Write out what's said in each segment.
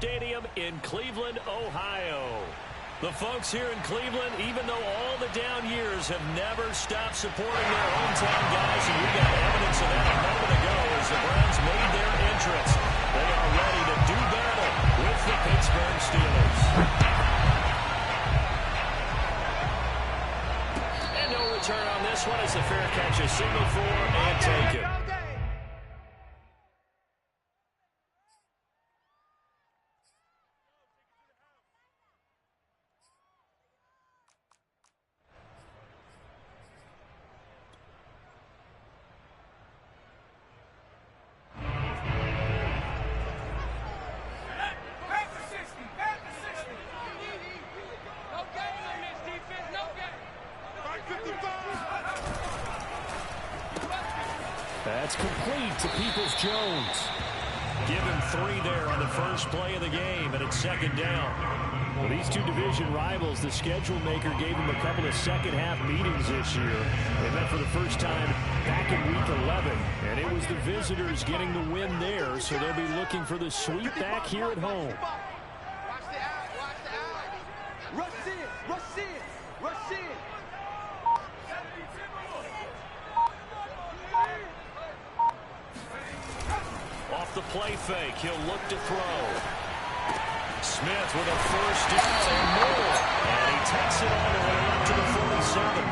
Stadium in Cleveland, Ohio. The folks here in Cleveland, even though all the down years, have never stopped supporting their hometown guys, and we got evidence of that a moment ago as the Browns made their entrance. They are ready to do battle with the Pittsburgh Steelers. And no return on this one as the fair catch is signaled for and taken. That's complete to Peoples-Jones. Give him 3 there on the first play of the game, and it's second down. Well, these two division rivals, the schedule maker gave them a couple of second-half meetings this year. They met for the first time back in Week 11, and it was the visitors getting the win there, so they'll be looking for the sweep back here at home. Watch the out, watch the out. Rush in, rush in, rush in. Off the play fake, he'll look to throw. Smith with a first down and more. And he takes it all the way up to the 47.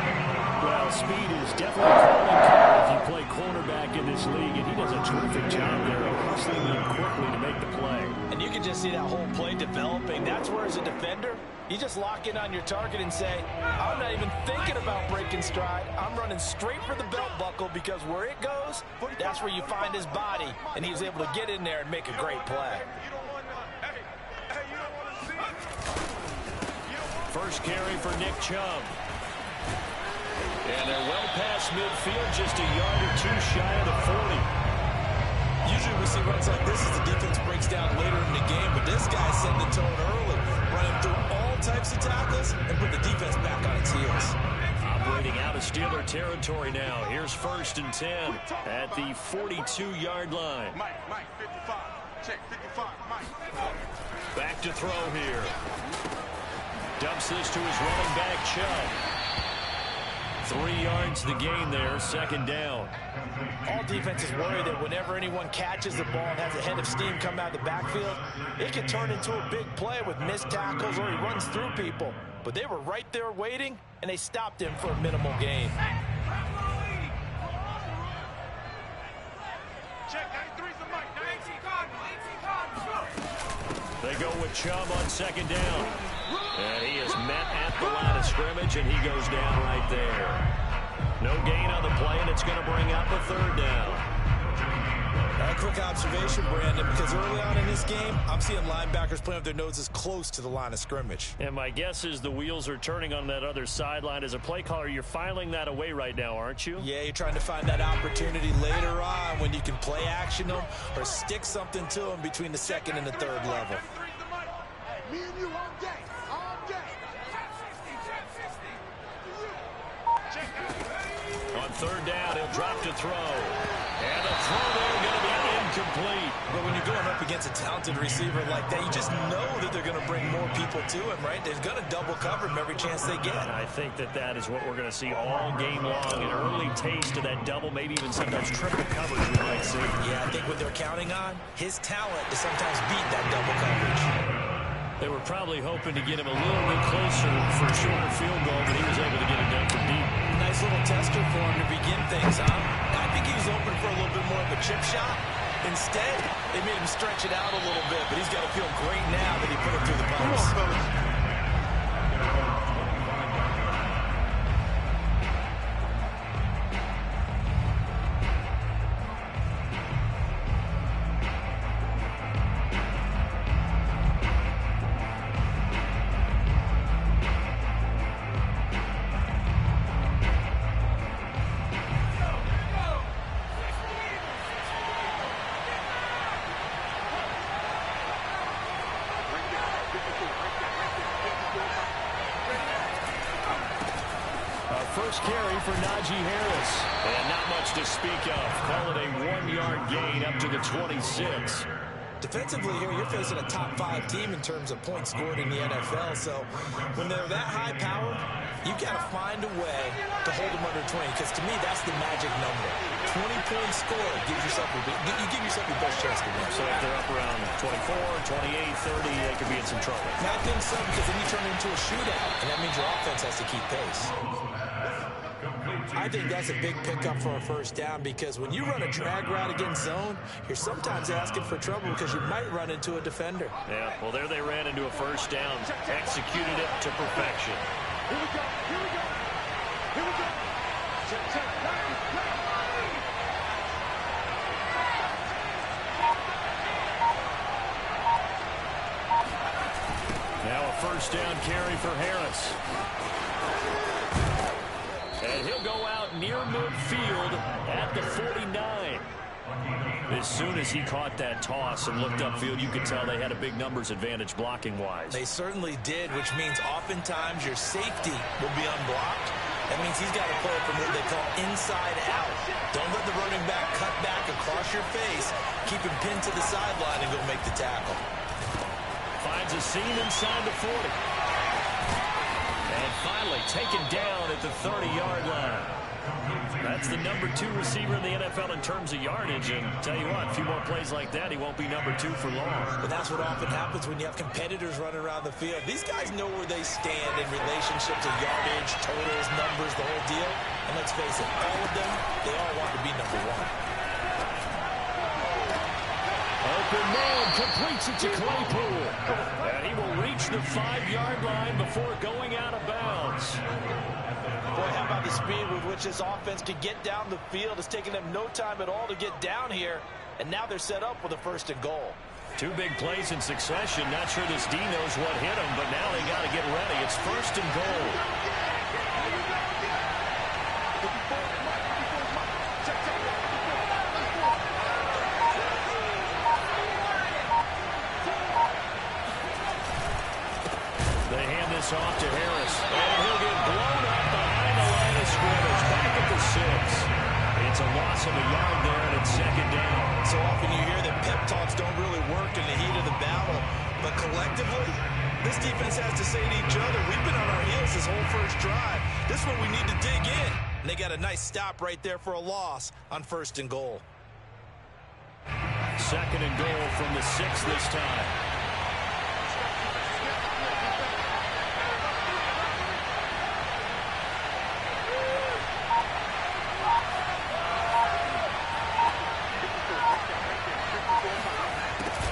Well, speed is definitely a calling card if you play cornerback in this league, and he does a terrific job there of hustling in quickly to make the play. And you can just see that whole play developing. That's where, as a defender, you just lock in on your target and say, I'm not even thinking about breaking stride. I'm running straight for the belt buckle, because where it goes, that's where you find his body. And he was able to get in there and make a great play. First carry for Nick Chubb. And they're well past midfield, just a yard or two shy of the 40. Usually we see runs like this as the defense breaks down later in the game, but this guy set the tone early, running through all types of tackles and put the defense back on its heels. Operating out of Steeler territory now. Here's 1st and 10 at the 42-yard line. Mike, 55. Check, 55, Mike. Back to throw here. Dumps this to his running back, Chubb. 3 yards the gain there, second down. All defenses worry that whenever anyone catches the ball and has a head of steam come out of the backfield, it can turn into a big play with missed tackles or he runs through people. But they were right there waiting, and they stopped him for a minimal gain. They go with Chubb on second down. And he is met at the line of scrimmage, and he goes down right there. No gain on the play, and it's going to bring up a 3rd down. A quick observation, Brandon, because early on in this game, I'm seeing linebackers playing with their noses close to the line of scrimmage. And my guess is the wheels are turning on that other sideline. As a play caller, you're filing that away right now, aren't you? Yeah, you're trying to find that opportunity later on when you can play action them or stick something to them between the 2nd and the 3rd level. Me and you all day. On 3rd down, he'll drop to throw. And the throw there going to be incomplete. But when you're going up against a talented receiver like that, you just know that they're going to bring more people to him, right? They're going to double cover him every chance they get. And I think that is what we're going to see all game long. An early taste of that double, maybe even sometimes triple coverage we might see. Yeah, I think what they're counting on, his talent to sometimes beat that double coverage. They were probably hoping to get him a little bit closer for a shorter field goal, but he was able to get it done from deep. Nice little tester for him to begin things, huh? I think he was open for a little bit more of a chip shot. Instead, they made him stretch it out a little bit, but he's got to feel great now that he put it through the pumps. First carry for Najee Harris. And not much to speak of. Call it a 1-yard gain up to the 26. Defensively here, you're facing a top-5 team in terms of points scored in the NFL. So when they're that high-powered, you've got to find a way to hold them under 20, because to me, that's the magic number. 20 points scored gives yourself you give yourself your best chance to win. So if they're up around 24, 28, 30, they could be in some trouble. And I think so, because then you turn it into a shootout, and that means your offense has to keep pace. I think that's a big pickup for a first down, because when you run a drag route against zone, you're sometimes asking for trouble because you might run into a defender. Yeah, well, there they ran into a first down, executed it to perfection. Here we go. Here we go. Here we go. Check. Now a first down carry for Harris. And he'll go out near midfield at the 49. As soon as he caught that toss and looked upfield, you could tell they had a big numbers advantage blocking-wise. They certainly did, which means oftentimes your safety will be unblocked. That means he's got to play from what they call inside out. Don't let the running back cut back across your face. Keep him pinned to the sideline and go make the tackle. Finds a seam inside the 40. And finally taken down at the 30-yard line. That's the number 2 receiver in the NFL in terms of yardage. And tell you what, a few more plays like that, he won't be number 2 for long. But that's what often happens when you have competitors running around the field. These guys know where they stand in relationship to yardage, totals, numbers, the whole deal. And let's face it, all of them, they all want to be number 1. Open man, completes it to Claypool. And he will reach the 5-yard line before going out of bounds. Boy, how about the speed with which this offense can get down the field? It's taken them no time at all to get down here, and now they're set up with a 1st and goal. 2 big plays in succession. Not sure this D knows what hit him, but now they got to get ready. It's 1st and goal. They hand this off to Harris, and he'll get blown up behind the line of scrimmage, back at the 6. It's a loss of a yard there, and it's 2nd down. So often you hear that pep talks don't really work in the heat of the battle, but collectively, this defense has to say to each other, we've been on our heels this whole first drive. This one we need to dig in. And they got a nice stop right there for a loss on 1st and goal. 2nd and goal from the 6 this time.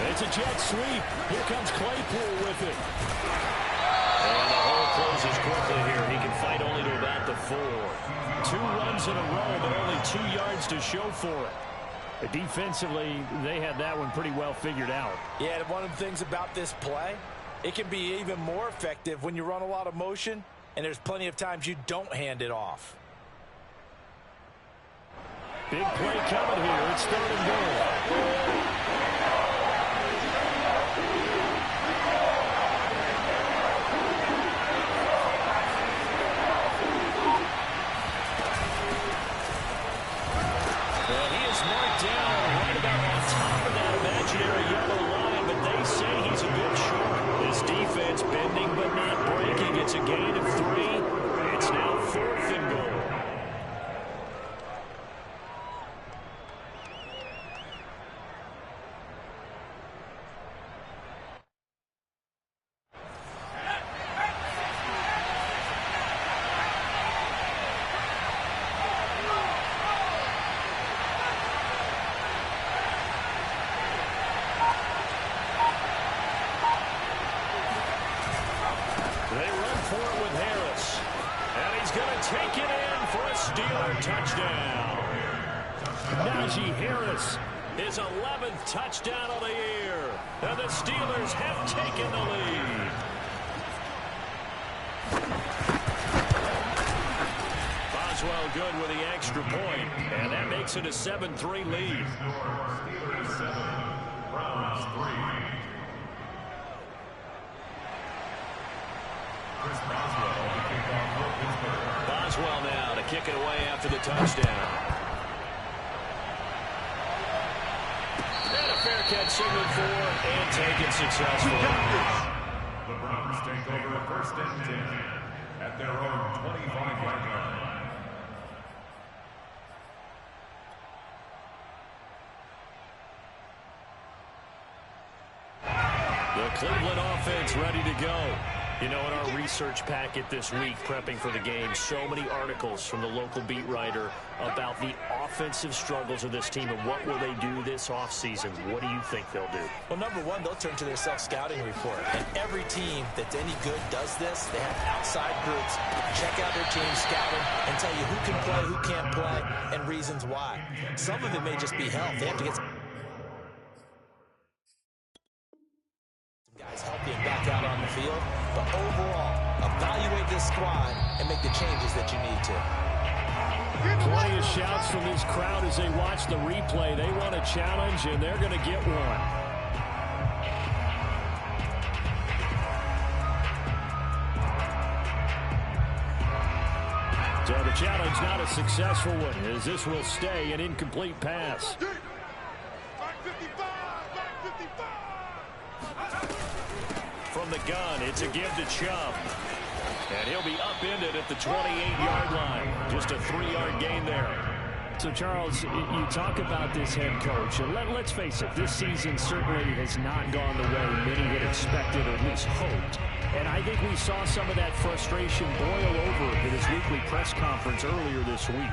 It's a jet sweep. Here comes Claypool with it. And the hole closes quickly here. He can fight only to about the 4. 2 runs in a row, but only 2 yards to show for it. Defensively, they had that one pretty well figured out. Yeah, and one of the things about this play, it can be even more effective when you run a lot of motion, and there's plenty of times you don't hand it off. Big play coming here. It's 3rd and goal. Marked down right about on top of that imaginary yellow line, but they say he's a bit short. This defense bending but not breaking. It's a gain of 3. It's now 4th and goal. Take it in for a Steeler touchdown. Najee Harris, his 11th touchdown of the year. And the Steelers have taken the lead. Boswell good with the extra point, and that makes it a 7-3 lead. Boswell now to kick it away after the touchdown. And a fair Bearcat signaling for and taken successfully. The Browns take over first and 10 at their own 25-yard line. The Cleveland offense ready to go. You know, in our research packet this week, prepping for the game, so many articles from the local beat writer about the offensive struggles of this team and what will they do this offseason. What do you think they'll do? Well, number one, they'll turn to their self-scouting report. And every team that's any good does this. They have outside groups. Check out their team, scout them, and tell you who can play, who can't play, and reasons why. Some of it may just be health. They have to get some guys healthy and back out on the field. But overall, evaluate this squad and make the changes that you need to. Plenty of shouts from this crowd as they watch the replay. They want a challenge, and they're going to get one. So the challenge not a successful one, as this will stay an incomplete pass. From the gun, it's a give to Chubb. And he'll be upended at the 28-yard line. Just a 3-yard gain there. So, Charles, you talk about this head coach. And let's face it, this season certainly has not gone the way many had expected or at least hoped. And I think we saw some of that frustration boil over at his weekly press conference earlier this week.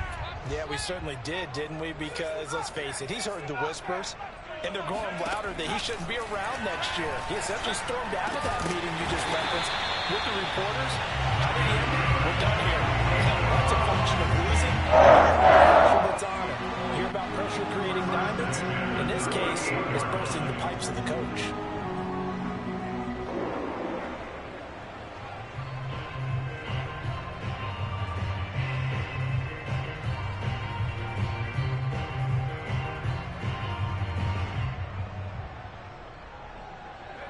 Yeah, we certainly did, didn't we? Because, let's face it, he's heard the whispers. And they're going louder that he shouldn't be around next year. He essentially stormed out of that meeting you just referenced with the reporters. How did he end it? We're done here. That's a function of losing. Pressure that's on him. You hear about pressure creating diamonds? In this case, it's bursting the pipes of the coach.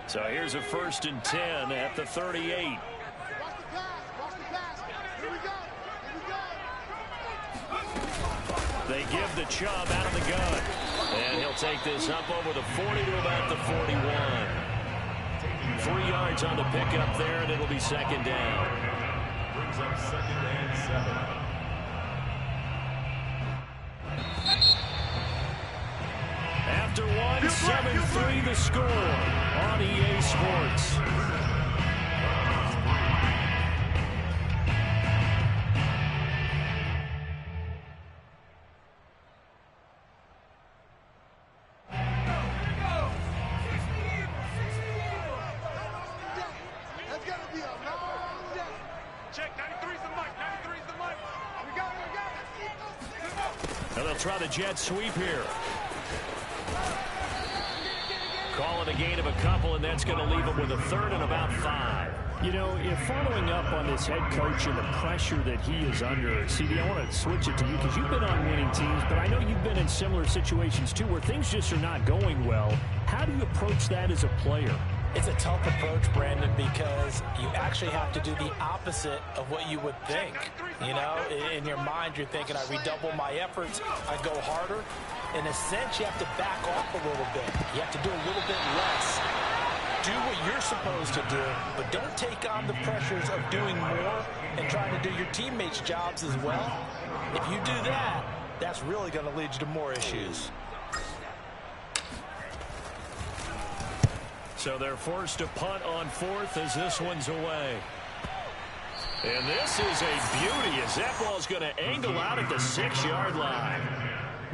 So here's a 1st and 10 at the 38. Watch the pass. Watch the pass. Here we go. Here we go. They give the Chubb out of the gun. And he'll take this up over the 40 to about the 41. 3 yards on the pickup there, and it'll be 2nd down. Brings up 2nd and 7. After one, 7-3 the score on EA Sports. That's gonna be a long day. Check, 93's the mic, 93's the mic. We got it. And they'll try the jet sweep here. Calling a gain of a couple, and that's going to leave them with a 3rd and about 5. You know, if following up on this head coach and the pressure that he is under, CD, I want to switch it to you because you've been on winning teams, but I know you've been in similar situations too where things just are not going well. How do you approach that as a player? It's a tough approach, Brandon, because you actually have to do the opposite of what you would think. You know, in your mind, you're thinking, I redouble my efforts, I go harder. In a sense, you have to back off a little bit. You have to do a little bit less. Do what you're supposed to do, but don't take on the pressures of doing more and trying to do your teammates' jobs as well. If you do that, that's really going to lead you to more issues. So they're forced to punt on 4th as this one's away. And this is a beauty as that ball's going to angle out at the 6-yard line.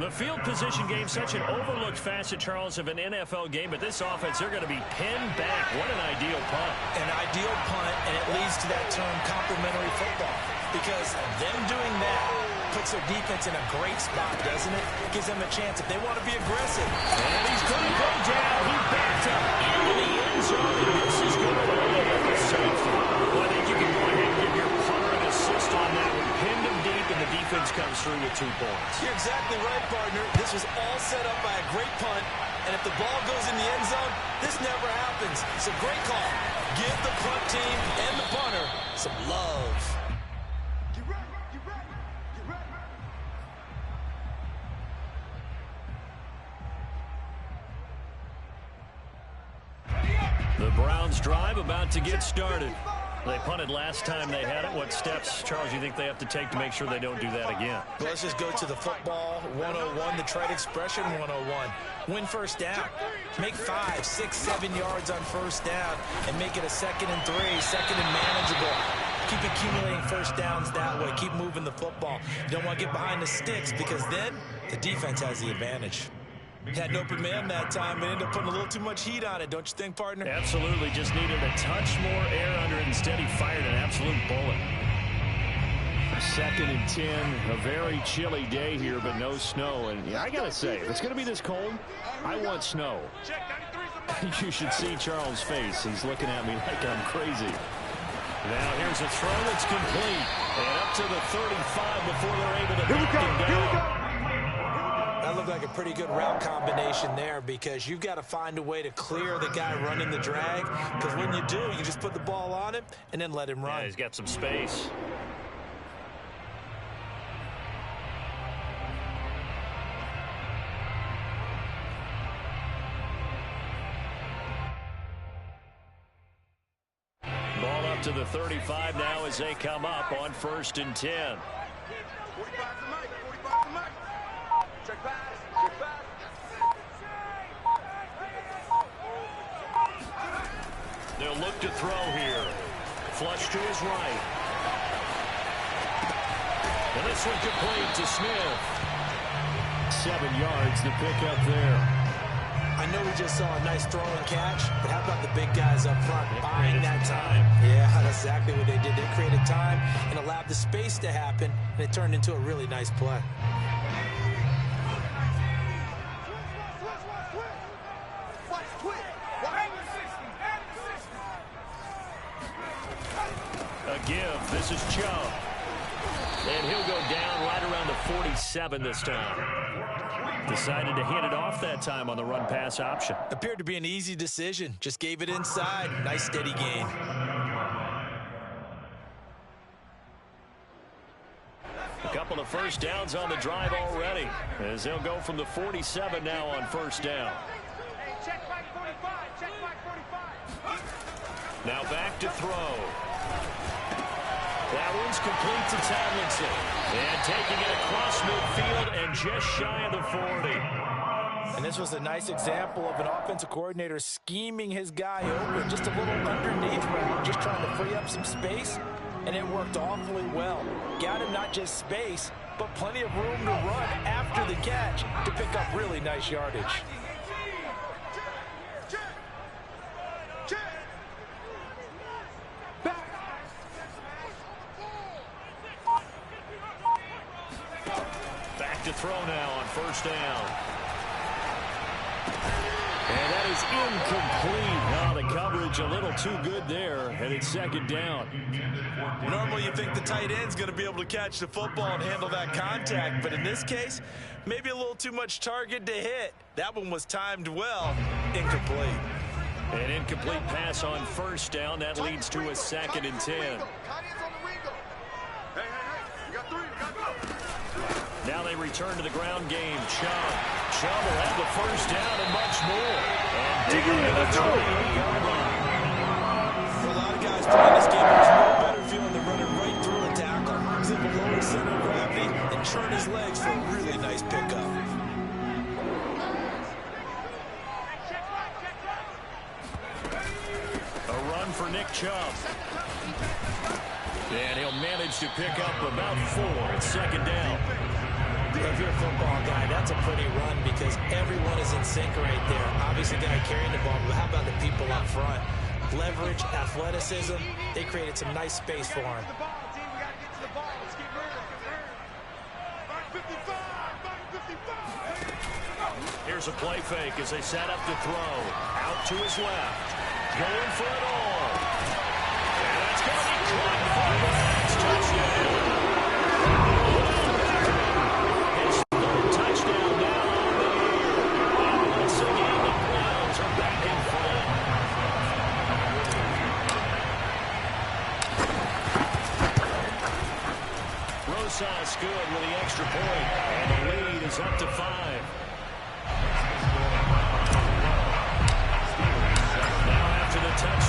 The field position game, such an overlooked facet, Charles, of an NFL game, but this offense, they're going to be pinned back. What an ideal punt. An ideal punt, and it leads to that term complementary football. Because them doing that puts their defense in a great spot, doesn't it? Gives them a chance if they want to be aggressive. And he's going to go down. He backed up into the end zone, and this is going to really have a safety. Well, I think you can go ahead and give your punter an assist on that one. Pinned him deep, and the defense comes through with 2 points. You're exactly right, partner. This was all set up by a great punt, and if the ball goes in the end zone, this never happens. So great call. Give the punt team and the punter some love. Get ready. Get ready. Get ready. Browns drive about to get started. They punted last time they had it. What steps, Charles, do you think they have to take to make sure they don't do that again? Well, let's just go to the football 101, the trade expression 101. Win first down. Make 5, 6, 7 yards on first down and make it a 2nd and 3, 2nd and manageable. Keep accumulating first downs that way. Keep moving the football. You don't want to get behind the sticks because then the defense has the advantage. Had an open man that time and ended up putting a little too much heat on it, don't you think, partner? Absolutely. Just needed a touch more air under it. Instead, he fired an absolute bullet. 2nd and 10. A very chilly day here, but no snow. And yeah, I got to say, if it's going to be this cold, I want snow. You should see Charles' face. He's looking at me like I'm crazy. Now here's a throw that's complete. And up to the 35 before they're able to knock him down. That looked like a pretty good route combination there because you've got to find a way to clear the guy running the drag, because when you do, you just put the ball on him and then let him run. Yeah, he's got some space. Ball up to the 35 now as they come up on 1st and 10. 45 to Mike, 45 to Mike. Check pass, check pass. They'll look to throw here. Flush to his right. And this one complete to Smith. 7 yards to pick up there. I know we just saw a nice throw and catch, but how about the big guys up front buying that time? Yeah, that's exactly what they did. They created time and allowed the space to happen, and it turned into a really nice play. A give. This is Chubb. And he'll go down right around the 47 this time. Decided to hand it off that time on the run-pass option. Appeared to be an easy decision. Just gave it inside. Nice steady gain. A couple of first downs on the drive already, as they'll go from the 47 now on 1st down. Hey, check Mike 45, check Mike 45. Now back to throw. That one's complete to Tomlinson. And taking it across midfield and just shy of the 40. And this was a nice example of an offensive coordinator scheming his guy open. Just a little underneath route, just trying to free up some space. And it worked awfully well. Got him not just space, but plenty of room to run after the catch to pick up really nice yardage. Back to throw now on 1st down. And that is incomplete. Now the coverage a little too good there, and it's 2nd down. Normally you think the tight end's going to be able to catch the football and handle that contact, but in this case, maybe a little too much target to hit. That one was timed well. Incomplete. An incomplete pass on 1st down. That leads to a 2nd and 10. Now they return to the ground game. Chubb. Chubb will have the 1st down and much more. And digging to the 28-yard line. For a lot of guys playing this game, there's no better feeling than running right through a tackle. He's able to lower his center of gravity and turn his legs for a really nice pickup. A run for Nick Chubb. And he'll manage to pick up about 4. It's 2nd down. If you're a football guy, that's a pretty run because everyone is in sync right there. Obviously, the guy carrying the ball, but how about the people up front? Leverage, athleticism, they created some nice space for him. Here's a play fake as they set up to throw. Out to his left. Going for it all. And that's going to be caught for the next touchdown. His 3rd touchdown now on the year. And once again, the Browns are back in front. Rosas good with the extra point. And the lead is up to 5. Now after the touchdown.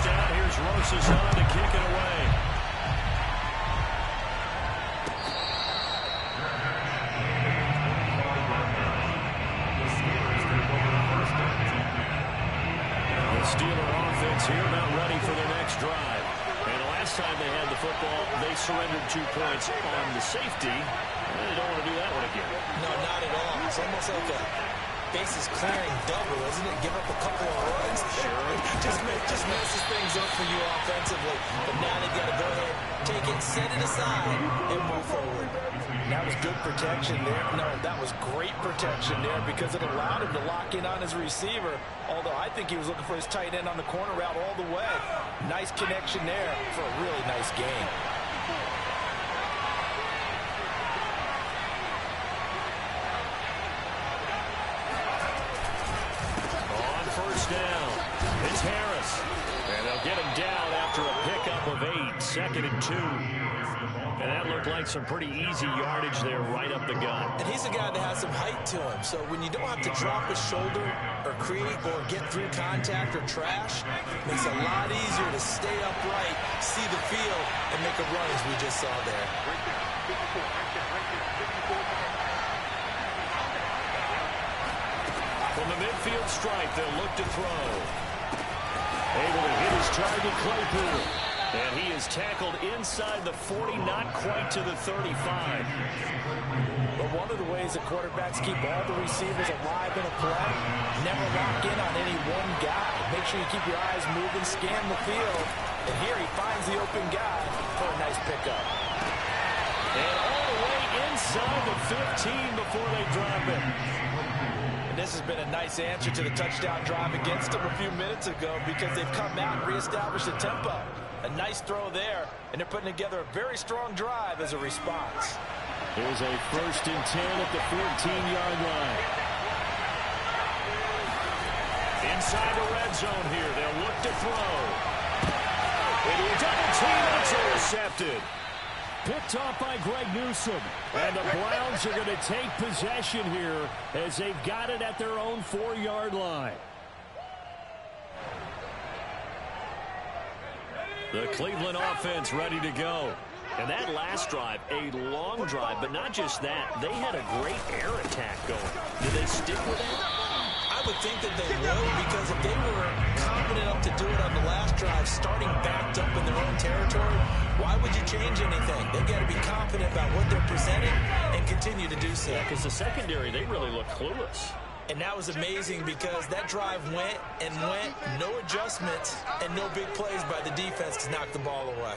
offense here, about ready for their next drive. And the last time they had the football, they surrendered 2 points on the safety. And they don't want to do that one again. No, not at all. It's almost like a bases clearing double, isn't it? Give up a couple of runs. Sure. Just messes things up for you offensively. But now they've got to go ahead, take it, set it aside, and move forward. That was good protection there. No, that was great protection there because it allowed him to lock in on his receiver. Although I think he was looking for his tight end on the corner route all the way. Nice connection there for a really nice gain. On first down, it's Harris. And they'll get him down after a pickup of 8, 2nd and 2. And that looked like some pretty easy yardage there right up the gut. And he's a guy that has some height to him. So when you don't have to drop his shoulder or create or get through contact or trash, it makes it a lot easier to stay upright, see the field, and make a run as we just saw there. From the midfield stripe, they'll look to throw. Able to hit his target, Claypool. And he is tackled inside the 40, not quite to the 35. But one of the ways the quarterbacks keep all the receivers alive in a play, never lock in on any one guy. Make sure you keep your eyes moving, scan the field. And here he finds the open guy for a nice pickup. And all the way inside the 15 before they drop it. And this has been a nice answer to the touchdown drive against them a few minutes ago because they've come out and reestablished the tempo. A nice throw there, and they're putting together a very strong drive as a response. Here's a 1st and 10 at the 14-yard line. Inside the red zone here, they'll look to throw. Into a double team, it's intercepted. Picked off by Greg Newsome. And the Browns are going to take possession here as they've got it at their own 4-yard line. The Cleveland offense ready to go. And that last drive, a long drive, but not just that. They had a great air attack going. Did they stick with that? I would think that they would, because if they were confident enough to do it on the last drive, starting backed up in their own territory, why would you change anything? They've got to be confident about what they're presenting and continue to do so. Yeah, because the secondary, they really look clueless. And that was amazing because that drive went and went, no adjustments, and no big plays by the defense to knock the ball away.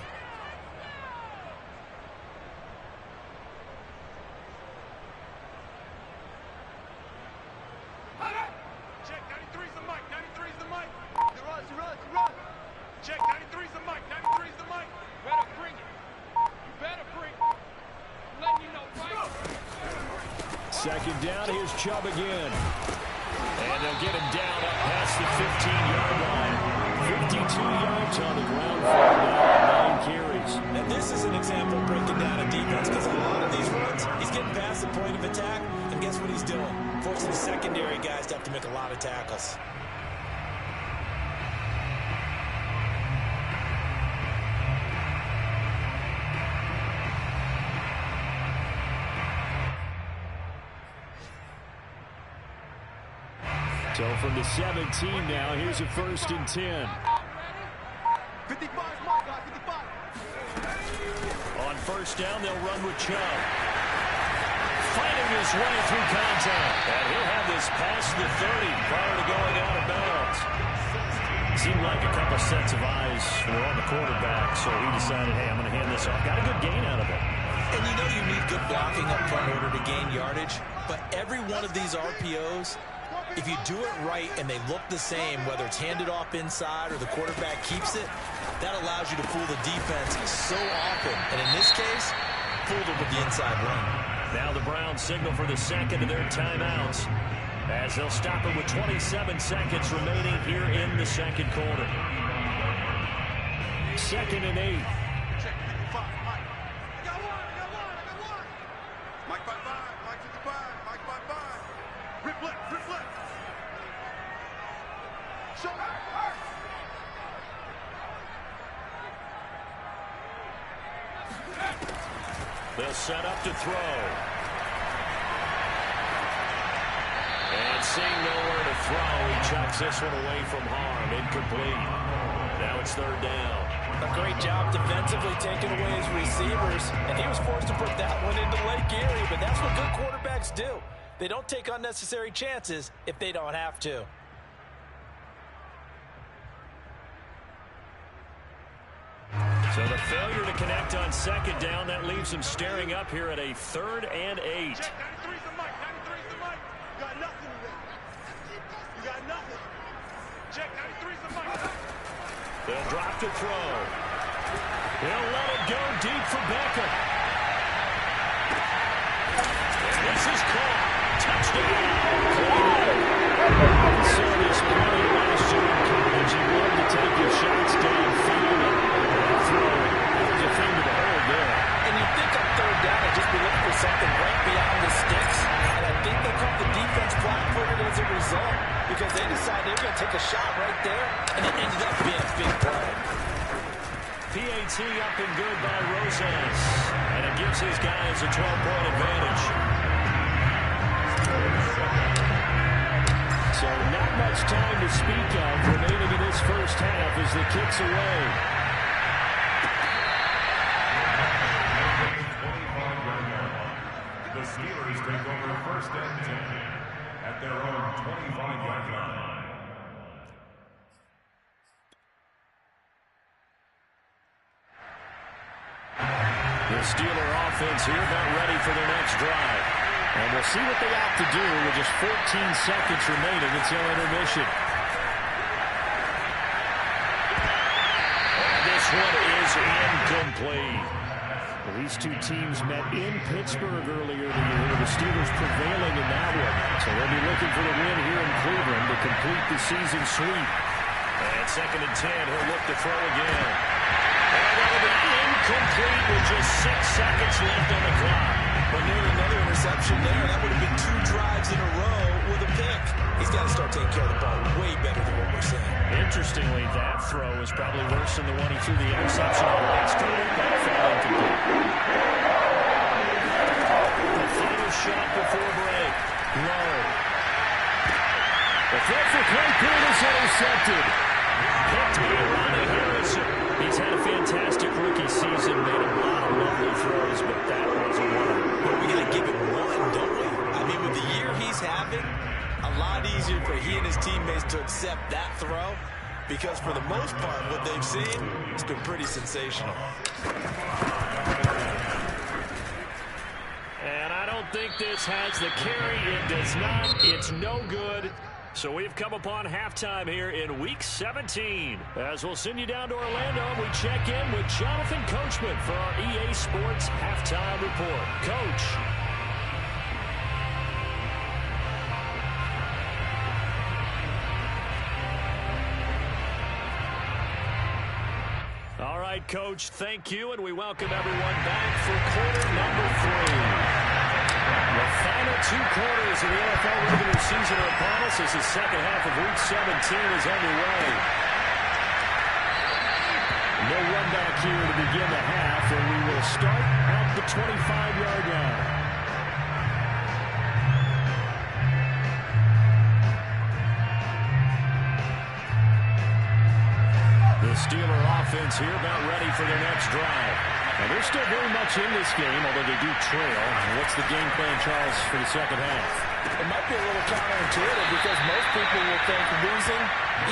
Check, 93's the mic, 93's the mic. You run. Check, 93's the mic, 93's the mic. Better bring it. You better bring it. I'm letting you know, right? 2nd down, here's Chubb again. And they'll get him down up past the 15-yard line. 52 yards on the ground for him, 9 carries. And this is an example of breaking down a defense because a lot of these runs, he's getting past the point of attack, and guess what he's doing? Forcing the secondary guys to have to make a lot of tackles. So from the 17 now, here's a 1st and 10. 55's my guy, 55. On 1st down, they'll run with Chubb. Fighting his way through contact. And he'll have this past the 30 prior to going out of bounds. Seemed like a couple sets of eyes were on the quarterback, so he decided, hey, I'm going to hand this off. Got a good gain out of it. And you know you need good blocking up front in order to gain yardage, but every one of these RPOs, if you do it right and they look the same, whether it's handed off inside or the quarterback keeps it, that allows you to fool the defense so often. And in this case, fooled them with the inside run. Now the Browns signal for the 2nd of their timeouts as they'll stop it with 27 seconds remaining here in the 2nd quarter. 2nd and 8. Check, 55, Mike. I got one. Mike 55, Mike 55, Mike 55. Rip left. Show me. They'll set up to throw. And seeing nowhere to throw. He chucks this one away from harm. Incomplete. Now it's third down. A great job defensively taking away his receivers, and he was forced to put that one into Lake Erie, but that's what good quarterbacks do. They don't take unnecessary chances if they don't have to. So the failure to connect on second down, that leaves him staring up here at a 3rd and 8. Check, 93's the mic, 93's the mic. You got nothing today. You got nothing. Check, 93's the mic. They'll drop to throw. He'll let it go deep for Beckham. And this is caught. Touchdown. So this play last year in college, he wanted to take his shots downfield and throw. That was a thing to behold there. And you think on third down, I'd just be looking for something right beyond the sticks. And I think they caught the defense flat-footed as a result because they decided they were going to take a shot right there, and it ended up being a big play. PAT up and good by Rosas. And it gives his guys a 12-point advantage. So not much time to speak of remaining in this first half as the kick's away. The Steelers take over 1st and 10 at their own 25-yard line. The Steeler offense here about ready for their next drive. And we'll see what they have to do with just 14 seconds remaining until intermission. And this one is incomplete. Well, these two teams met in Pittsburgh earlier in the year, with the Steelers prevailing in that one. So they'll be looking for the win here in Cleveland to complete the season sweep. And 2nd and 10, he'll look to throw again. And that'll be incomplete with just 6 seconds left on the clock. But near another interception there, that would have been 2 drives in a row with a pick. He's got to start taking care of the ball way better than what we're seeing. Interestingly, that throw is probably worse than the one he threw the interception on last week. That fell incomplete. The final shot before break. Low. The throw for Claypool is intercepted. Picked by Ronnie Harrison. He's had a fantastic rookie season, made a lot of lovely throws, but that was a winner. But we got to give him one, don't we? I mean, with the year he's having, a lot easier for he and his teammates to accept that throw, because for the most part, what they've seen, it's been pretty sensational. And I don't think this has the carry. It does not. It's no good. So we've come upon halftime here in Week 17. As we'll send you down to Orlando, we check in with Jonathan Coachman for our EA Sports Halftime Report. Coach. All right, Coach, thank you, and we welcome everyone back for quarter number 3. The final 2 quarters of the NFL regular season are upon us as the second half of Week 17 is underway. No run back here to begin the half, and we will start at the 25-yard line. The Steeler offense here about ready for their next drive. And they're still very much in this game, although they do trail. What's the game plan, Charles, for the second half? It might be a little counterintuitive because most people will think losing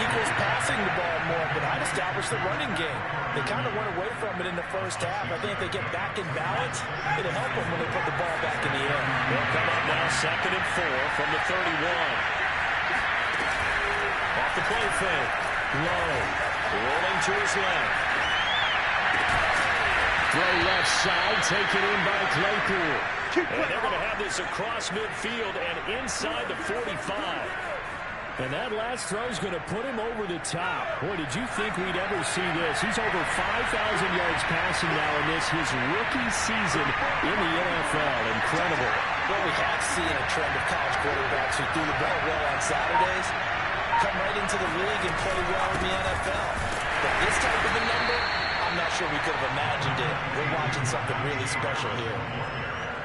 equals passing the ball more, but I'd establish the running game. They kind of went away from it in the first half. I think if they get back in balance, it'll help them when they put the ball back in the air. They'll come up now 2nd and 4 from the 31. Off the play fake. Low. Rolling to his left. Throw left side, taken in by Claypool. And they're going to have this across midfield and inside the 45. And that last throw is going to put him over the top. Boy, did you think we'd ever see this? He's over 5,000 yards passing now in this, his rookie season in the NFL. Incredible. Well, we have seen a trend of college quarterbacks who do the ball well on Saturdays, come right into the league and play well in the NFL. But this type of a number, I'm not sure we could have imagined it. We're watching something really special here.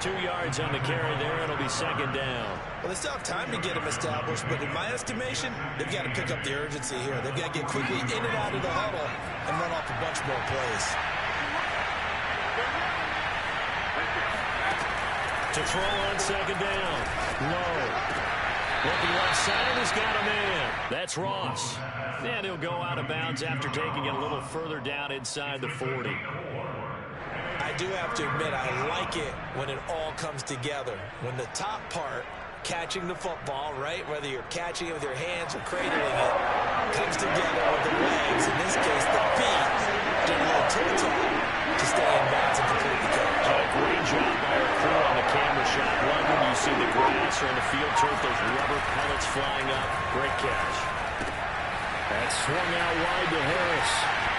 2 yards on the carry there. It'll be second down. Well, they still have time to get him established, but in my estimation, they've got to pick up the urgency here. They've got to get quickly in and out of the huddle and run off a bunch more plays. To throw on second down. Low. Looking left side, he's got a man. That's Ross. And he'll go out of bounds after taking it a little further down inside the 40. I do have to admit, I like it when it all comes together. When the top part, catching the football, right, whether you're catching it with your hands or cradling it, comes together with the legs, in this case the feet, doing a little toe tap to stay in bounds and complete the catch. Great job by our crew on the camera shot. One when you see the grass or on the field turf, those rubber pellets flying up. Great catch. That swung out wide to Harris.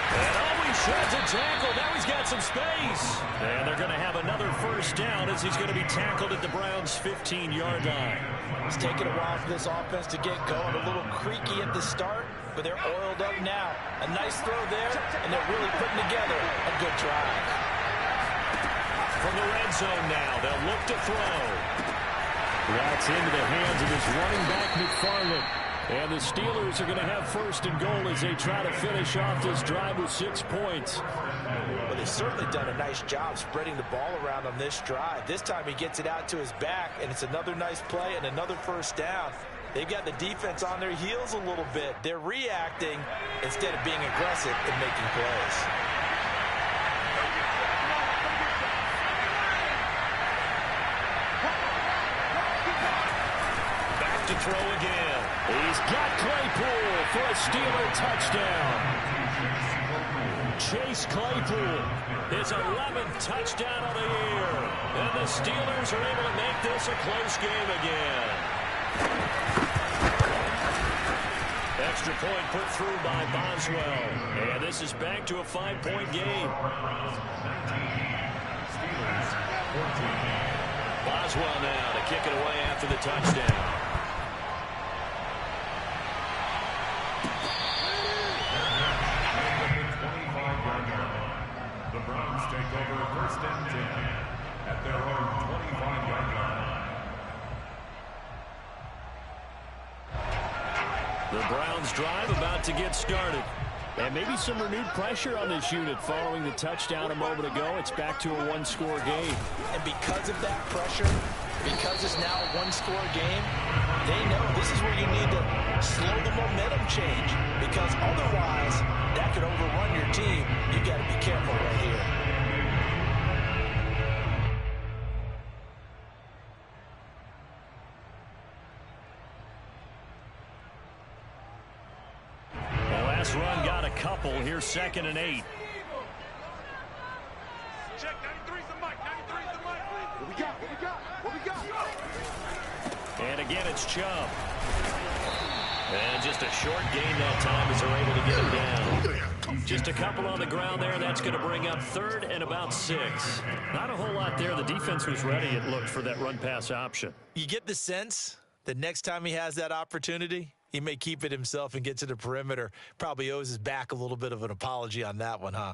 And he shreds a tackle. Now he's got some space. And they're going to have another first down as he's going to be tackled at the Browns' 15-yard line. It's taken a while for this offense to get going. A little creaky at the start, but they're oiled up now. A nice throw there, and they're really putting together a good drive. From the red zone now, they'll look to throw. That's into the hands of his running back, McFarland. And the Steelers are going to have first and goal as they try to finish off this drive with 6 points. Well, they've certainly done a nice job spreading the ball around on this drive. This time he gets it out to his back, and it's another nice play and another first down. They've got the defense on their heels a little bit. They're reacting instead of being aggressive and making plays. Back to throw again. He's got Claypool for a Steeler touchdown. Chase Claypool, his 11th touchdown of the year. And the Steelers are able to make this a close game again. Extra point put through by Boswell. And this is back to a 5-point game. Boswell now to kick it away after the touchdown. The Browns take over first and 10 at their own 25-yard line. The Browns drive about to get started. And maybe some renewed pressure on this unit following the touchdown a moment ago. It's back to a one-score game. And because of that pressure, because it's now a one-score game, they know this is where you need to slow the momentum change. Because otherwise, that could overrun your team. You've got to be careful right here. The last run got a couple. Here's 2nd and 8. Check, 93's the mic, 93's the mic. What we got, what we got, what we got? And again, it's Chubb. And just a short gain that time as they're able to get him down. Just a couple on the ground there. That's going to bring up 3rd and about 6. Not a whole lot there. The defense was ready, it looked, for that run-pass option. You get the sense that next time he has that opportunity, he may keep it himself and get to the perimeter. Probably owes his back a little bit of an apology on that one, huh?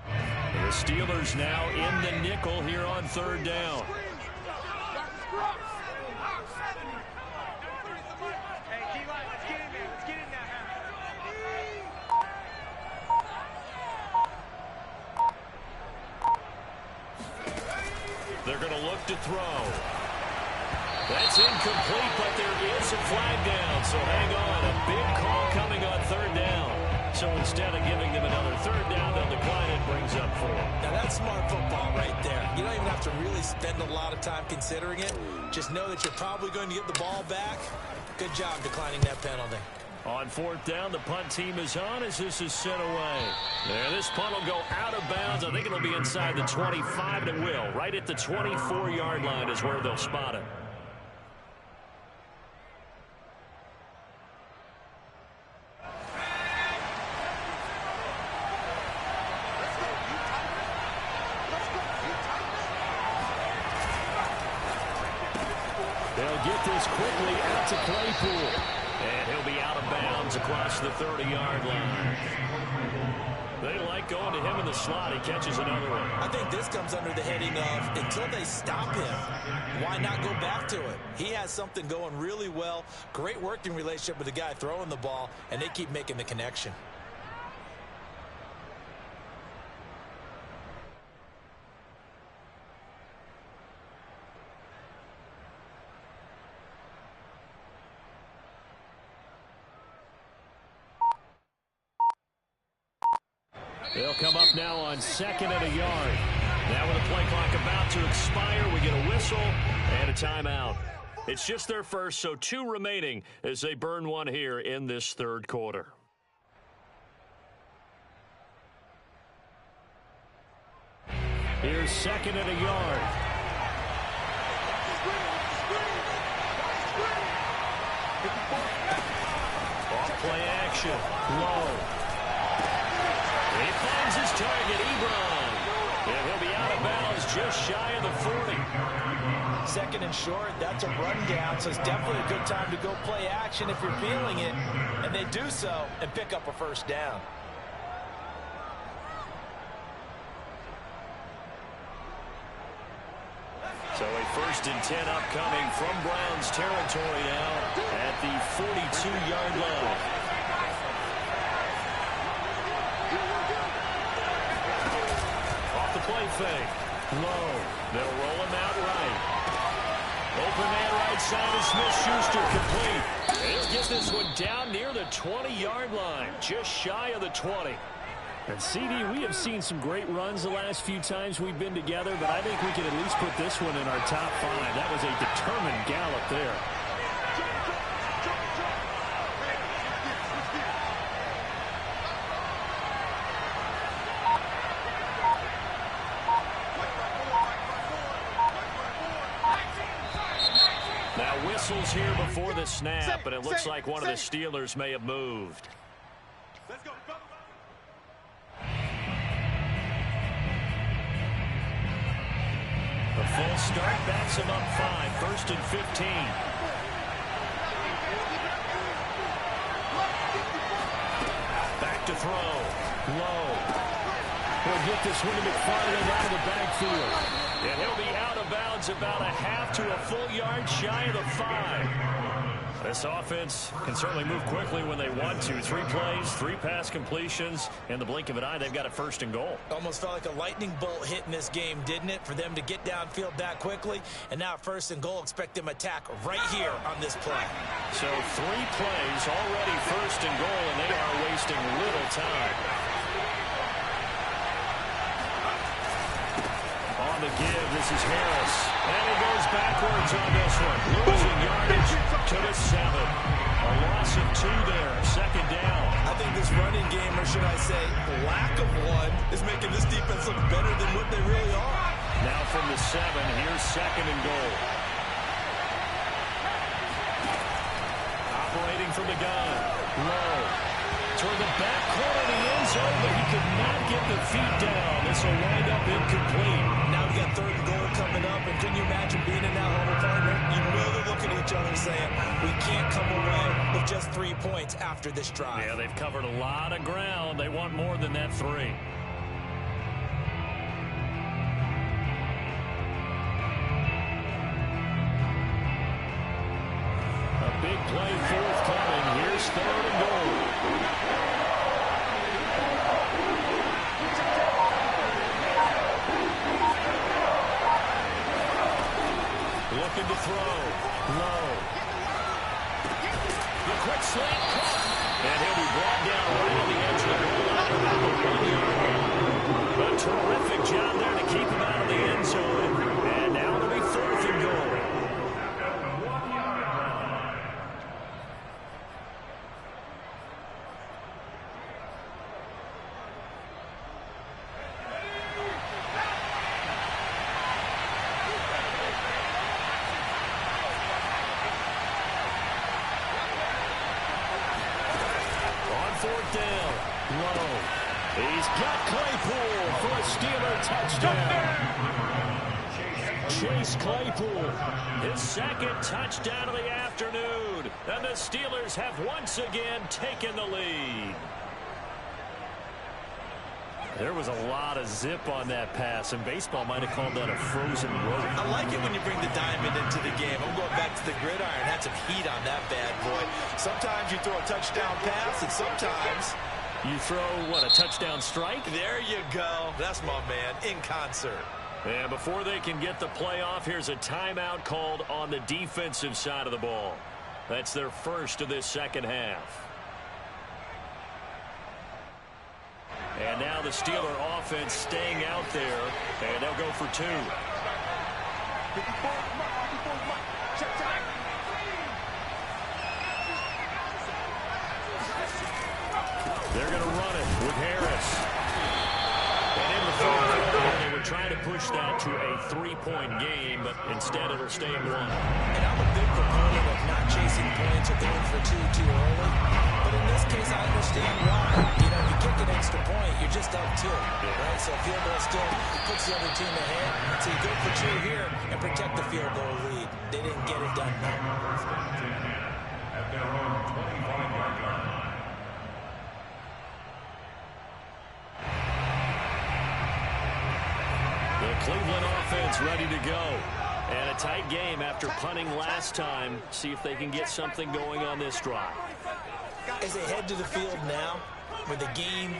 The Steelers now in the nickel here on 3rd down. They're going to look to throw. That's incomplete, but there is a flag down, so hang on. A big call coming on 3rd down. So instead of giving them another 3rd down, they'll decline it, brings up 4. Now that's smart football right there. You don't even have to really spend a lot of time considering it. Just know that you're probably going to get the ball back. Good job declining that penalty. On 4th down, the punt team is on as this is sent away. And this punt will go out of bounds. I think it'll be inside the 25, and it will. Right at the 24-yard line is where they'll spot it. They'll get this quickly out to Claypool. And he'll be out of bounds across the 30-yard line. They like going to him in the slot. He catches another one. I think this comes under the heading of until they stop him, why not go back to it? He has something going really well. Great working relationship with the guy throwing the ball, and they keep making the connection. They'll come up now on 2nd and a yard. Now with the play clock about to expire, we get a whistle and a timeout. It's just their first, so 2 remaining as they burn one here in this 3rd quarter. Here's 2nd and a yard. Off play action. Low. He finds his target, Ebron. And he'll be out of bounds just shy of the 40. 2nd and short, that's a rundown, so it's definitely a good time to go play action if you're feeling it. And they do so and pick up a 1st down. So a 1st and 10 upcoming from Browns territory now at the 42-yard line. Play fake. Low. They'll roll him out right. Open man right side is Smith-Schuster, complete. And he'll get this one down near the 20-yard line, just shy of the 20. And CD, we have seen some great runs the last few times we've been together, but I think we can at least put this one in our top 5. That was a determined gallop there. Whistles here before the snap, and it looks like one of the Steelers may have moved. Let's go. The full start backs him up 5, 1st and 15. Back to throw. Low. He'll get this one to McFarland out of the backfield. And he'll be out of bounds about a half to a full yard shy of the 5. This offense can certainly move quickly when they want to. 3 plays, 3 pass completions. In the blink of an eye, they've got a 1st and goal. Almost felt like a lightning bolt hit in this game, didn't it? For them to get downfield that quickly. And now 1st and goal, expect them to attack right here on this play. So 3 plays, already 1st and goal, and they are wasting little time. On the give, this is Harris. And he goes backwards on this one. Losing yardage to the 7. A loss of 2 there. 2nd down. I think this running game, or should I say lack of one, is making this defense look better than what they really are. Now from the 7, here's 2nd and goal. Operating from the gun. Low. Toward the back corner of the end zone, but he could not get the feet down. This will wind up incomplete. Now we got 3rd and goal coming up, and can you imagine being in that huddle, partner? You know they're looking at each other saying, we can't come away with just 3 points after this drive. Yeah, they've covered a lot of ground. They want more than that 3. A big play forthcoming. Here's 3rd and goal. Looking to throw. Low. The quick slant caught. And he'll be brought down right on the edge of the goal line about the 1 yard line. A terrific job there to keep him out of the end zone. And now it'll be 4th and goal. He's got Claypool for a Steeler touchdown. Chase Claypool, his 2nd touchdown of the afternoon. And the Steelers have once again taken the lead. There was a lot of zip on that pass, and baseball might have called that a frozen rope. I like it when you bring the diamond into the game. I'm going back to the gridiron. Had some heat on that bad boy. Sometimes you throw a touchdown pass, and sometimes you throw, what, a touchdown strike? There you go. That's my man, in concert. And before they can get the play off, here's a timeout called on the defensive side of the ball. That's their first of this second half. And now the Steeler offense staying out there, and they'll go for two. They're going to run it with Harris. And in the fourth quarter, they were trying to push that to a three-point game, but instead it'll stay at one. And I'm a big proponent of not chasing points or going for two too early. But in this case, I understand why. You know, you kick an extra point, you're just up two, right? So field goal still puts the other team ahead. So you go for two here and protect the field goal lead. They didn't get it done. At their own 25-yard line. The Cleveland offense ready to go. And a tight game after punting last time. See if they can get something going on this drive. As they head to the field now, with the game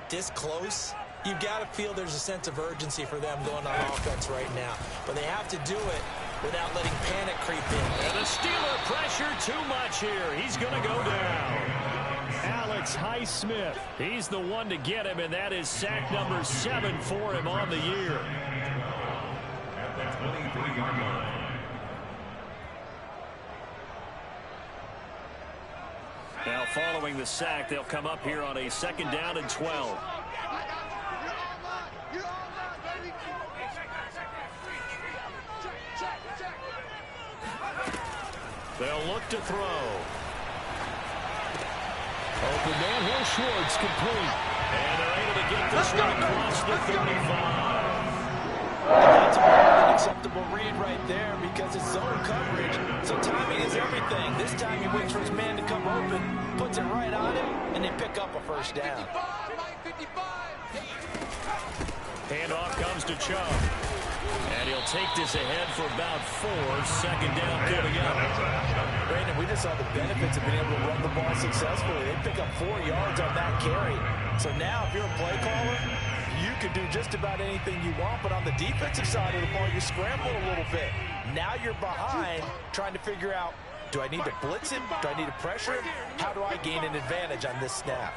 this close, you've got to feel there's a sense of urgency for them going on offense right now. But they have to do it without letting panic creep in. And the Steeler pressure too much here. He's going to go down. Alex Highsmith, he's the one to get him, and that is sack number 7 for him on the year. At the 23-yard line. Now following the sack, they'll come up here on a 2nd down and 12. They'll look to throw. Open man, here's Schwartz, complete. And they're able to get this one across the 35. That's an acceptable read right there because it's zone coverage. So timing is everything. This time he waits for his man to come open, puts it right on him, and they pick up a first down. Handoff comes to Chubb. And he'll take this ahead for about 4. 2nd down coming up. Brandon, we just saw the benefits of being able to run the ball successfully. They pick up 4 yards on that carry. So now if you're a play caller, you can do just about anything you want. But on the defensive side of the ball, you scramble a little bit. Now you're behind trying to figure out, do I need to blitz him? Do I need to pressure him? How do I gain an advantage on this snap?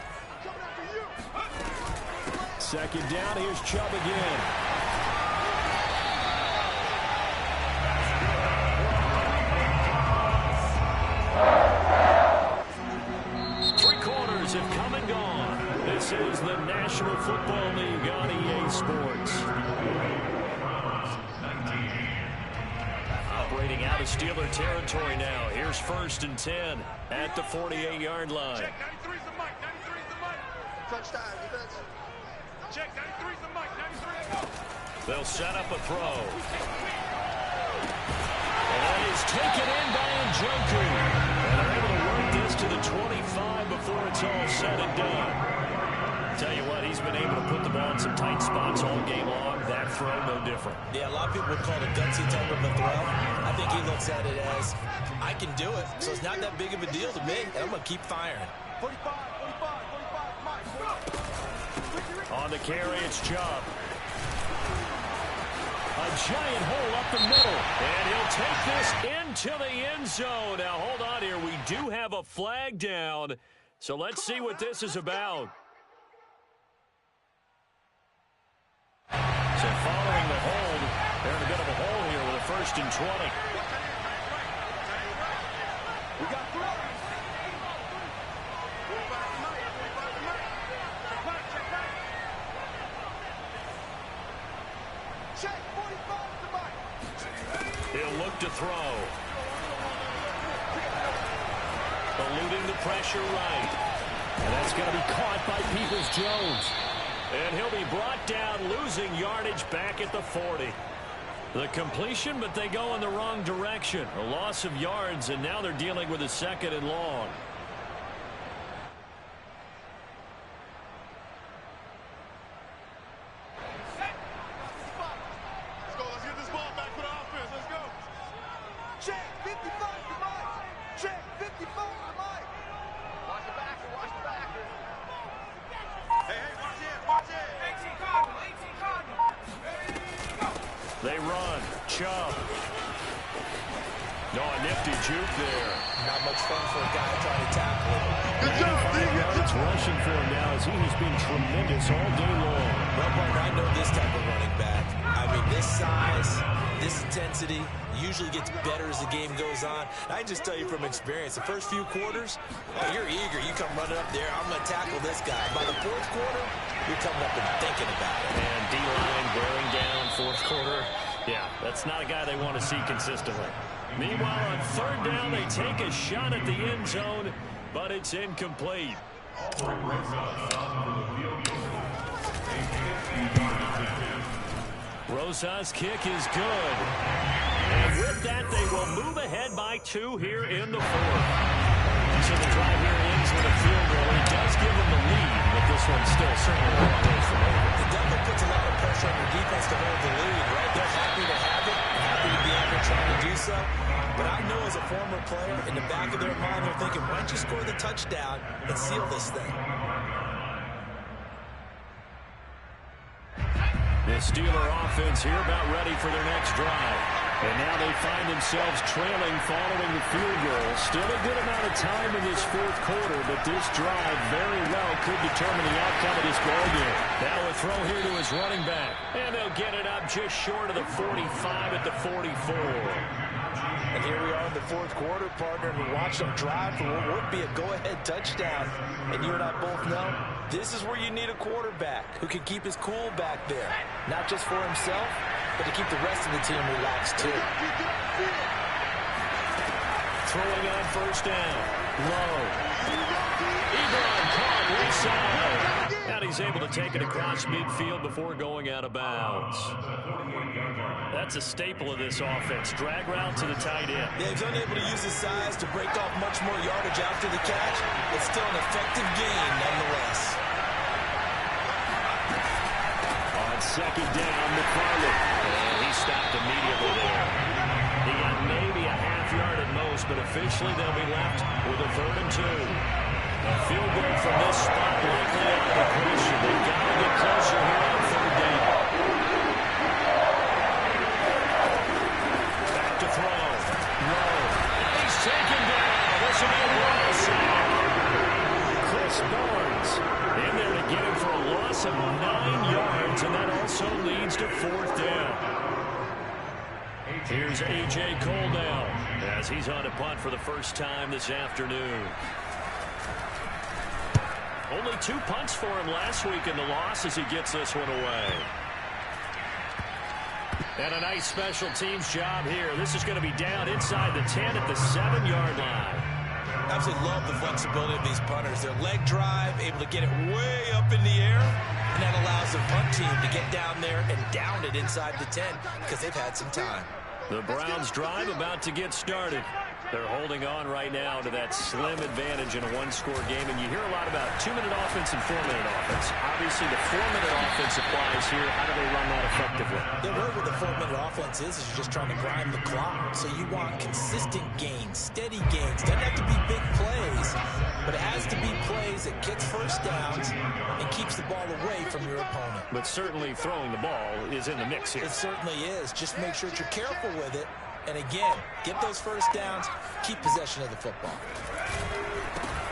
2nd down, here's Chubb again. Have come and gone. This is the National Football League on EA Sports. Operating out of Steeler territory now. Here's 1st and 10 at the 48-yard line. Check, 93's the mic, 93's the mic. Touchdown, defense. Check, 93's the mic, 93's. They'll set up a throw. And that is taken in by Njoku. And they're able to work this to the 25 before it's all said and done. Tell you what, he's been able to put the ball in some tight spots all game long. That throw, no different. Yeah, a lot of people would call it a gutsy type of a throw. I think he looks at it as, I can do it, so it's not that big of a deal to me, and I'm going to keep firing. 45, Mike. On the carry, it's Chubb. A giant hole up the middle, and he'll take this into the end zone. Now, hold on here. We do have a flag down, so let's see what this is about. So following the hold, they're in a bit of a hole here with a 1st and 20. We got check, 45 to Mike. He'll look to throw. Eluding the pressure right. And that's going to be caught by Peoples-Jones. And he'll be brought down, losing yardage back at the 40. The completion, but they go in the wrong direction. A loss of yards, and now they're dealing with a 2nd and long. juke there. Not much fun for a guy trying to tackle him. 95 yards rushing for him now as he has been tremendous all day long. Well, partner, I know this type of running back. I mean, this size, this intensity usually gets better as the game goes on. I can just tell you from experience, the first few quarters, oh, you're eager. You come running up there, I'm going to tackle this guy. By the fourth quarter, you're coming up and thinking about it. And D-line bearing down fourth quarter. Yeah, that's not a guy they want to see consistently. Meanwhile, on third down, they take a shot at the end zone, but it's incomplete. Rosa's kick is good. And with that, they will move ahead by 2 here in the fourth. So the drive here ends with a field goal. It does give them the lead, but this one's still certainly a long way from over. It definitely puts a lot of pressure on your defense to hold the lead, right? They're happy to have it, happy to be out there trying to do so. But I know as a former player, in the back of their mind, they're thinking, why don't you score the touchdown and seal this thing? The Steeler offense here about ready for their next drive. And now they find themselves trailing following the field goal. Still a good amount of time in this fourth quarter, but this drive very well could determine the outcome of this ball game. Now a throw here to his running back. And they'll get it up just short of the 45 at the 44. And here we are in the fourth quarter, partner, and we watch them drive for what would be a go-ahead touchdown. And you and I both know this is where you need a quarterback who can keep his cool back there. Not just for himself, but to keep the rest of the team relaxed too. Throwing on first down. Low. Ebron caught inside. And he's able to take it across midfield before going out of bounds. That's a staple of this offense. Drag route to the tight end. Yeah, he's unable to use his size to break off much more yardage after the catch. It's still an effective gain nonetheless. On second down, McFarland. And he stopped immediately there. He got maybe a half yard at most, but officially they'll be left with a 3rd and 2. A field goal from this spot likely out of the question. They've got to get closer here on 3rd down. Back to throw. Low. He's taken down. This will be a loss. Chris Barnes in there to get him for a loss of 9 yards, and that also leads to 4th down. Here's A.J. Cole now as he's on a punt for the first time this afternoon. Only 2 punts for him last week in the loss as he gets this one away. And a nice special teams job here. This is going to be down inside the 10 at the 7-yard line. Absolutely love the flexibility of these punters. Their leg drive, able to get it way up in the air, and that allows the punt team to get down there and down it inside the 10 because they've had some time. The Browns drive about to get started. They're holding on right now to that slim advantage in a 1-score game, and you hear a lot about 2-minute offense and 4-minute offense. Obviously, the 4-minute offense applies here. How do they run that effectively? The word with the 4-minute offense is you're just trying to grind the clock. So you want consistent gains, steady gains. Doesn't have to be big plays, but it has to be plays that gets first downs and keeps the ball away from your opponent. But certainly throwing the ball is in the mix here. It certainly is. Just make sure that you're careful with it. And again, get those first downs, keep possession of the football.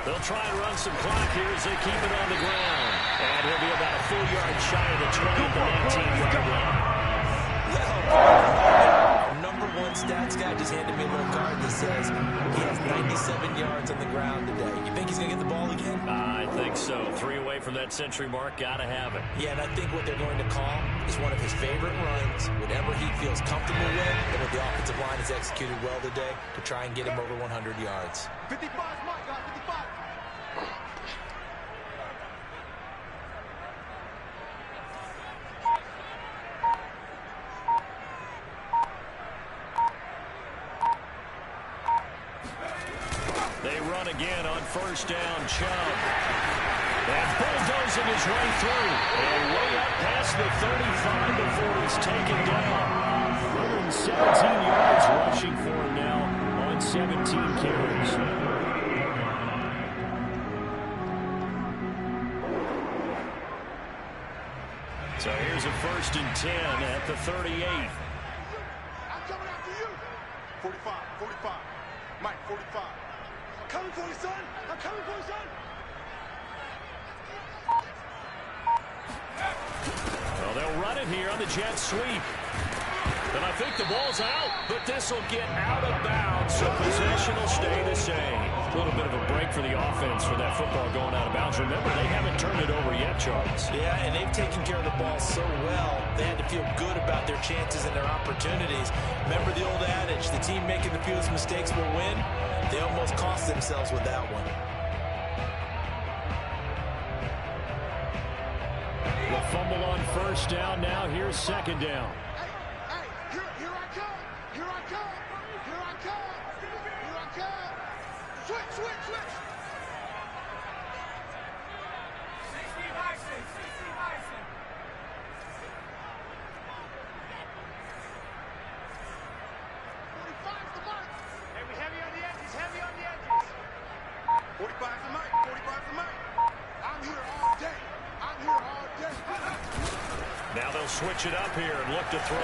They'll try and run some clock here as they keep it on the ground. And he'll be about a full yard shy of the 20 at the 19-yard line. Our number 1 stats guy just handed me a little card that says he has 97 yards on the ground today. You think he's going to get the ball again? I think so. 3 away from that century mark. Got to have it. Yeah, and I think what they're going to call is one of his favorite runs, whatever he feels comfortable with, and what the offensive line has executed well today to try and get him over 100 yards. 55 Mike, guys, 55. They run again on first down. Chubb. And bulldozing his way through. And way up past the 35 before he's taken down. 117 yards rushing for him now on 17 carries. So here's a 1st and 10 at the 38. I'm coming after you. 45, 45. Mike, 45. I'm coming for you, son. I'm coming for you, son. Well, they'll run it here on the jet sweep. And I think the ball's out, but this will get out of bounds, so possession will stay the same. A little bit of a break for the offense for that football going out of bounds. Remember, they haven't turned it over yet, Charles. Yeah, and they've taken care of the ball so well, they had to feel good about their chances and their opportunities. Remember the old adage, the team making the fewest mistakes will win? They almost cost themselves with that one. The fumble on first down. Now here's second down. Hey, here I come. Here I come. Here I come. Here I come. Switch. 60 Bison. 60 Bison. 45's the mark. Heavy on the edges. Heavy on the edges. 45's the mark. 45's the mark. I'm here all day. I'm here all day. Now they'll switch it up here and look to throw.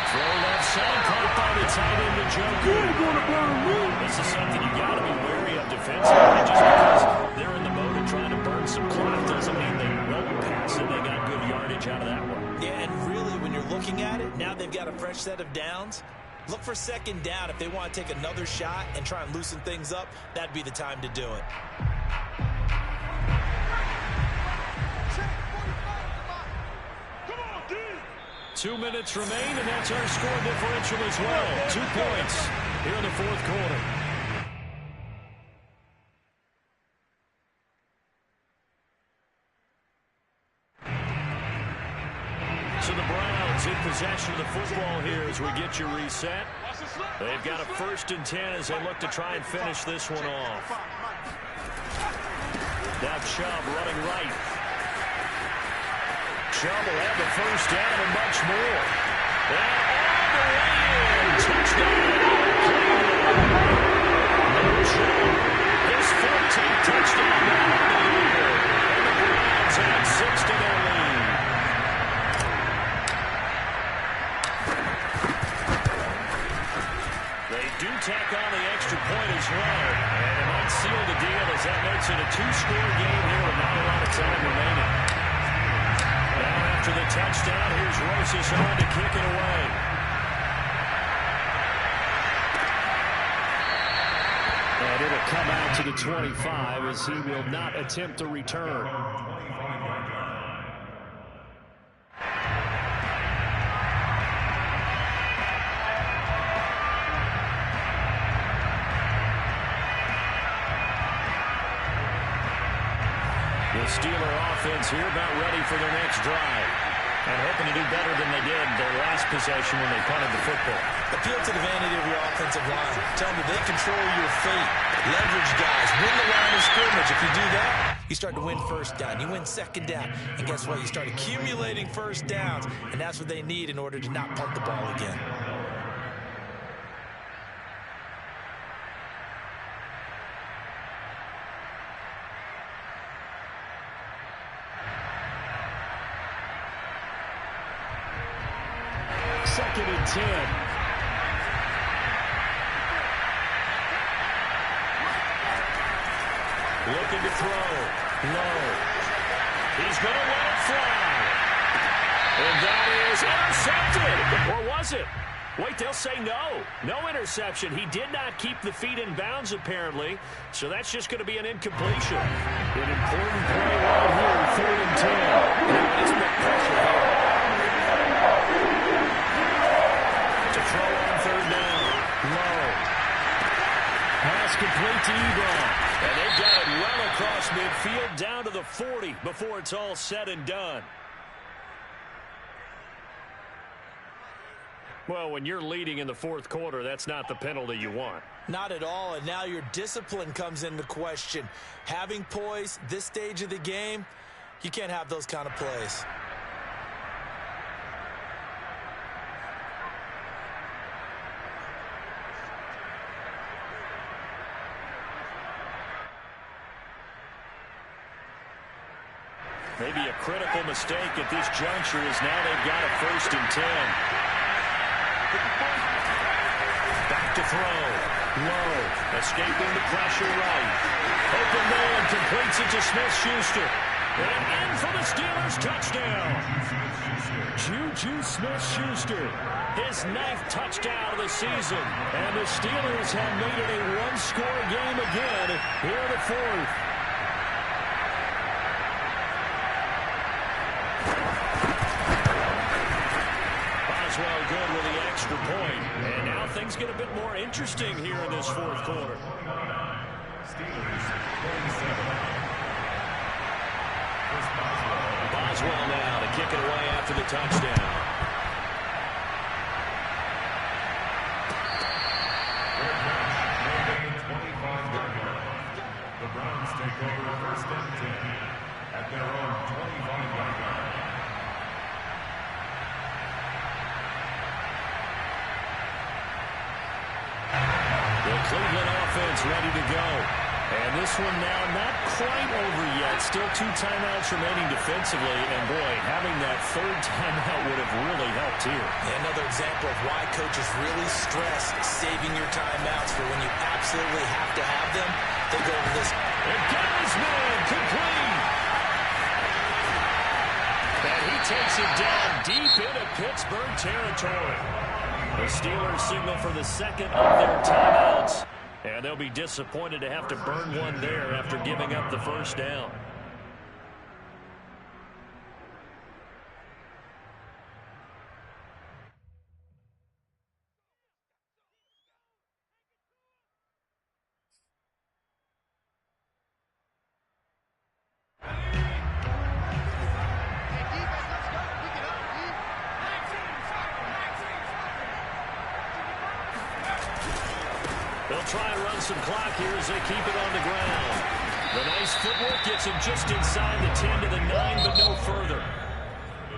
Throw left side, caught by the tight end to Joe. This is something you got to be wary of defensively. Just because they're in the mode of trying to burn some clock doesn't mean they won't pass it. They got good yardage out of that one. Yeah, and really, when you're looking at it, now they've got a fresh set of downs. Look for second down. If they want to take another shot and try and loosen things up, that'd be the time to do it. 2 minutes remain, and that's our score differential as well. 2 points here in the fourth quarter. So the Browns in possession of the football here as we get you reset. They've got a 1st and 10 as they look to try and finish this one off. Now Chubb running right. Chubb will have the first down and much more. And all the way in. Touchdown. Chubb, his 14th touchdown now on the year. And the Browns have 6 to their lead. They do tack on the extra point as well. And it might seal the deal as that makes it a 2-score game here with not a lot of time remaining. After the touchdown, here's Rosas on to kick it away. And it'll come out to the 25 as he will not attempt to return. The Steeler offense here about ready for their next drive. And hoping to do better than they did their last possession when they punted the football. Appeal to the vanity of your offensive line. Tell them that they control your fate. Leverage guys. Win the line of scrimmage. If you do that, you start to win first down. You win second down. And guess what? You start accumulating first downs. And that's what they need in order to not punt the ball again. Second and 10. Looking to throw. Low. He's going to let it fly. And that is intercepted. Or was it? Wait, they'll say no. No interception. He did not keep the feet in bounds, apparently. So that's just going to be an incompletion. An important play right here, 3rd and 10. And expect pressure here. To throw on 3rd down. Low. Pass complete to Ebron. And they've got it well across midfield down to the 40 before it's all said and done. Well, when you're leading in the 4th quarter, that's not the penalty you want. Not at all, and now your discipline comes into question. Having poise this stage of the game, you can't have those kind of plays. Maybe a critical mistake at this juncture is now they've got a 1st and 10. Back to throw. Low, escaping the pressure right. Open man, completes it to Smith-Schuster. And in for the Steelers touchdown. Juju Smith-Schuster, his 9th touchdown of the season. And the Steelers have made it a one-score game again here in the 4th. Boswell good with the extra point. And now things get a bit more interesting here in this 4th quarter. Steelers 27. Boswell now to kick it away after the touchdown. The Browns take over 1st and 10 at their own 25-yard line. The Cleveland offense ready to go. And this one now not quite over yet. Still 2 timeouts remaining defensively. And, boy, having that 3rd timeout would have really helped here. Yeah, another example of why coaches really stress saving your timeouts for when you absolutely have to have them. They go to this. And got his man complete. And he takes it down deep into Pittsburgh territory. The Steelers signal for the 2nd of their timeouts. And they'll be disappointed to have to burn one there after giving up the 1st down. They'll try and run some clock here as they keep it on the ground. The nice footwork gets him just inside the 10 to the 9, but no further.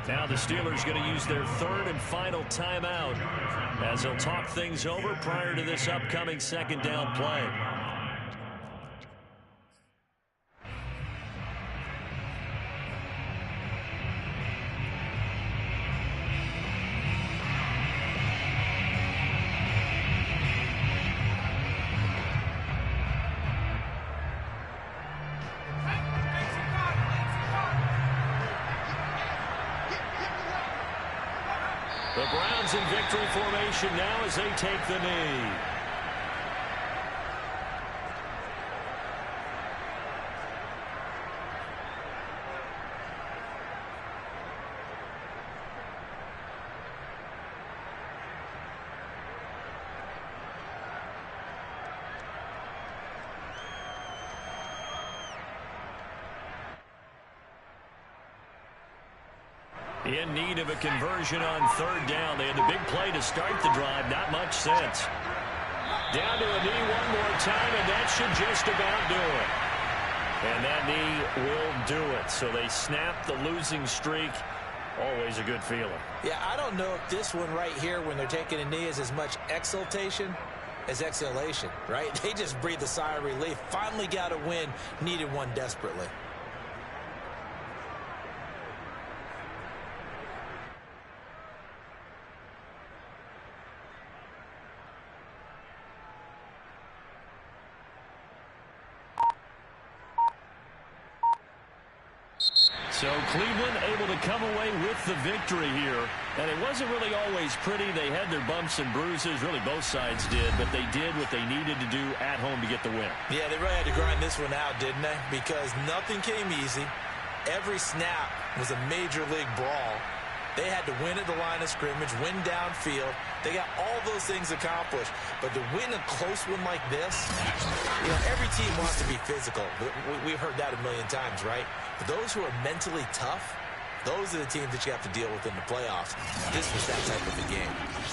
Now the Steelers going to use their 3rd and final timeout as they'll talk things over prior to this upcoming 2nd down play. The Browns in victory formation now as they take the knee. In need of a conversion on 3rd down. They had the big play to start the drive. Not much sense. Down to a knee one more time, and that should just about do it. And that knee will do it. So they snap the losing streak. Always a good feeling. Yeah, I don't know if this one right here, when they're taking a knee, is as much exultation as exhalation, right? They just breathe a sigh of relief. Finally got a win. Needed one desperately. So Cleveland able to come away with the victory here. And it wasn't really always pretty. They had their bumps and bruises. Really, both sides did. But they did what they needed to do at home to get the win. Yeah, they really had to grind this one out, didn't they? Because nothing came easy. Every snap was a major league brawl. They had to win at the line of scrimmage, win downfield. They got all those things accomplished. But to win a close one like this, you know, every team wants to be physical. We've heard that a million times, right? But those who are mentally tough, those are the teams that you have to deal with in the playoffs. This was that type of a game.